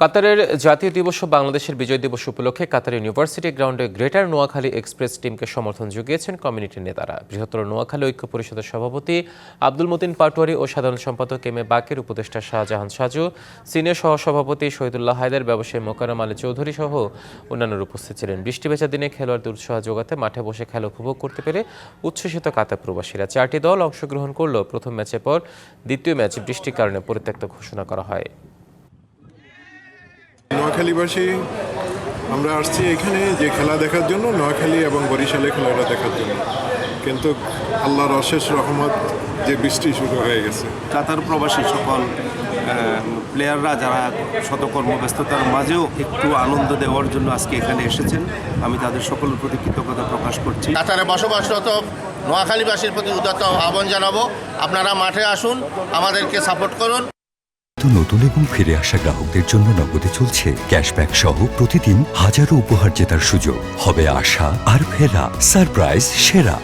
কাতারের জাতীয় দিবস ও বাংলাদেশের বিজয় দিবস উপলক্ষে কাতার ইউনিভার্সিটি গ্রাউন্ডে গ্রেটার নোয়াখালী এক্সপ্রেস টিমকে সমর্থন জুগিয়েছেন কমিউনিটির নেতারা। বৃহত্তর নোয়াখালী ঐক্য পরিষদের সভাপতি আব্দুল মতিন পাটোয়ারি ও সাধারণ সম্পাদক এম এ বাকের, উপদেষ্টা শাহজাহান সাজু, সিনিয়র সহসভাপতি শহীদুল্লাহ হায়দার, ব্যবসায়ী মোকাররম আলী চৌধুরী সহ অন্যান্যরা উপস্থিত ছিলেন। বৃষ্টি ভেজা দিনে খেলোয়াড়দের উৎসাহ যোগাতে মাঠে বসে খেলা উপভোগ করতে পেরে উচ্ছ্বসিত কাতার প্রবাসীরা। 4টি দল অংশগ্রহণ করলেও প্রথম ম্যাচের পর দ্বিতীয় ম্যাচ বৃষ্টির কারণে পরিত্যক্ত ঘোষণা করা হয়। নোয়াখালীবাসী আমরা আসছি এখানে যে খেলা দেখার জন্য, নোয়াখালী এবং বরিশালে খেলাটা দেখার জন্য, কিন্তু আল্লাহর অশেষ রহমত যে বৃষ্টি শুরু হয়ে গেছে। কাতার প্রবাসী সকল প্লেয়াররা যারা শত কর্মব্যস্ততার মাঝেও একটু আনন্দ দেওয়ার জন্য আজকে এখানে এসেছেন, আমি তাদের সকলের প্রতি কৃতজ্ঞতা প্রকাশ করছি। কাতারে বসবাসরত নোয়াখালীবাসীর প্রতি উদাত্ত আহ্বান জানাবো, আপনারা মাঠে আসুন, আমাদেরকে সাপোর্ট করুন। নতুন এবং ফিরে আসা গ্রাহকদের জন্য নগদে চলছে ক্যাশব্যাক সহ প্রতিদিন হাজারো উপহার জেতার সুযোগ। হবে আশা আর ফেরা, সারপ্রাইজ সেরা।